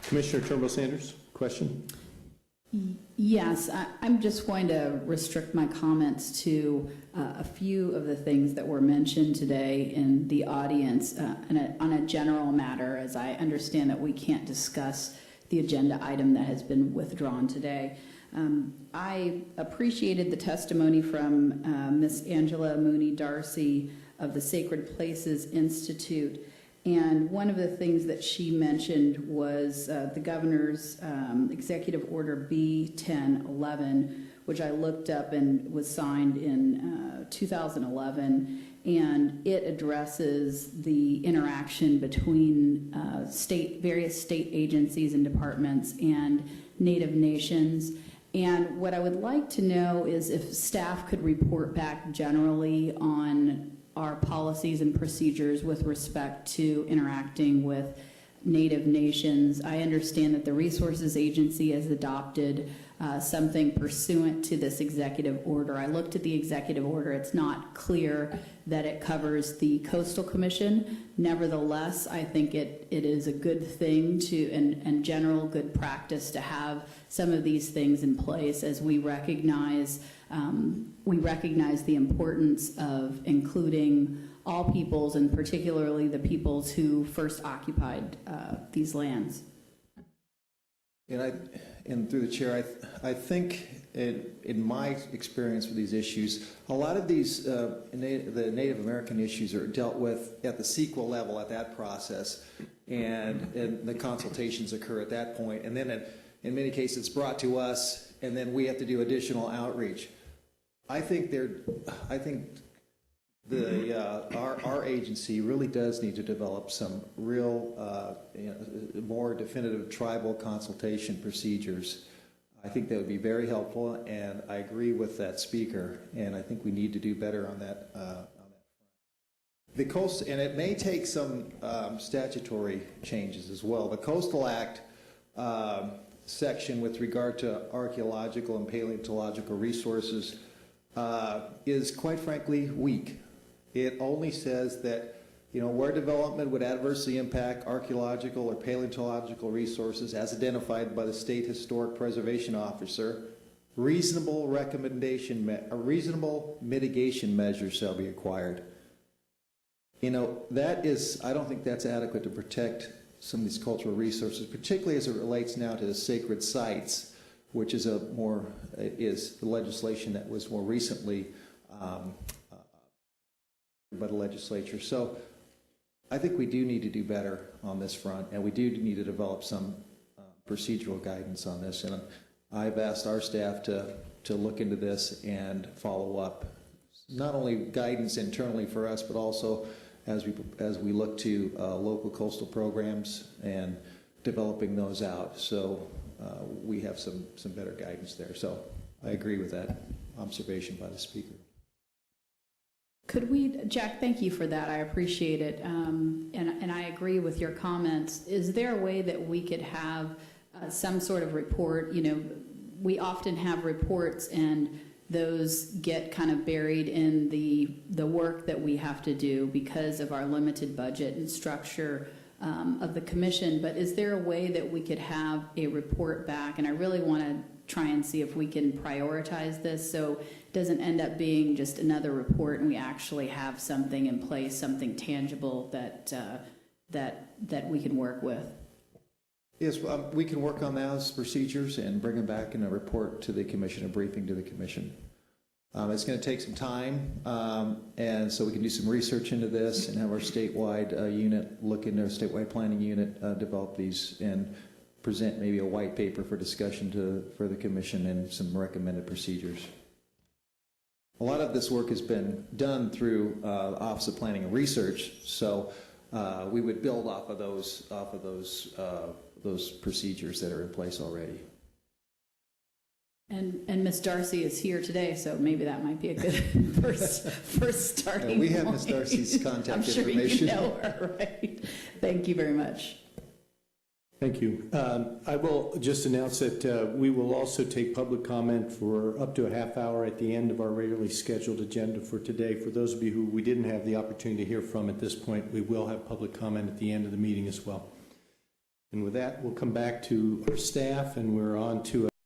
Commissioner Turnbull Sanders, question? Yes, I'm just going to restrict my comments to a few of the things that were mentioned today in the audience on a general matter, as I understand that we can't discuss the agenda item that has been withdrawn today. I appreciated the testimony from Ms. Angela Mooney Darcy of the Sacred Places Institute. And one of the things that she mentioned was the governor's Executive Order B-1011, which I looked up and was signed in 2011. And it addresses the interaction between various state agencies and departments and Native nations. And what I would like to know is if staff could report back generally on our policies and procedures with respect to interacting with Native nations. I understand that the Resources Agency has adopted something pursuant to this executive order. I looked at the executive order. It's not clear that it covers the Coastal Commission. Nevertheless, I think it is a good thing to, and general good practice to have some of these things in place as we recognize the importance of including all peoples, and particularly the peoples who first occupied these lands. And through the chair, I think in my experience with these issues, a lot of these the Native American issues are dealt with at the CEQA level at that process, and the consultations occur at that point, and then in many cases it's brought to us, and then we have to do additional outreach. I think our agency really does need to develop some real, more definitive tribal consultation procedures. I think that would be very helpful, and I agree with that speaker, and I think we need to do better on that front. The coast, and it may take some statutory changes as well. The Coastal Act section with regard to archaeological and paleontological resources is quite frankly weak. It only says that, where development would adversely impact archaeological or paleontological resources as identified by the State Historic Preservation Officer, reasonable mitigation measures shall be required. That is, I don't think that's adequate to protect some of these cultural resources, particularly as it relates now to the sacred sites, which is is the legislation that was more recently by the legislature. So I think we do need to do better on this front, and we do need to develop some procedural guidance on this. And I've asked our staff to look into this and follow up, not only guidance internally for us, but also as we look to local coastal programs and developing those out. So we have some better guidance there. So I agree with that observation by the speaker. Could we, Jack, thank you for that. I appreciate it. And I agree with your comments. Is there a way that we could have some sort of report? We often have reports and those get kind of buried in the work that we have to do because of our limited budget and structure of the commission. But is there a way that we could have a report back? And I really want to try and see if we can prioritize this so it doesn't end up being just another report and we actually have something in place, something tangible that we can work with. Yes, we can work on those procedures and bring them back in a report to the commission, a briefing to the commission. It's going to take some time, and so we can do some research into this and have our statewide unit look into our statewide planning unit, develop these and present maybe a white paper for discussion for the commission and some recommended procedures. A lot of this work has been done through the Office of Planning and Research, so we would build off of those procedures that are in place already. And Ms. Darcy is here today, so maybe that might be a good first starting We have point. Ms. Darcy's contact I'm sure information. you know her, right? Thank you very much. Thank you. I will just announce that we will also take public comment for up to a half hour at the end of our regularly scheduled agenda for today. For those of you who we didn't have the opportunity to hear from at this point, we will have public comment at the end of the meeting as well. And with that, we'll come back to our staff, and we're on to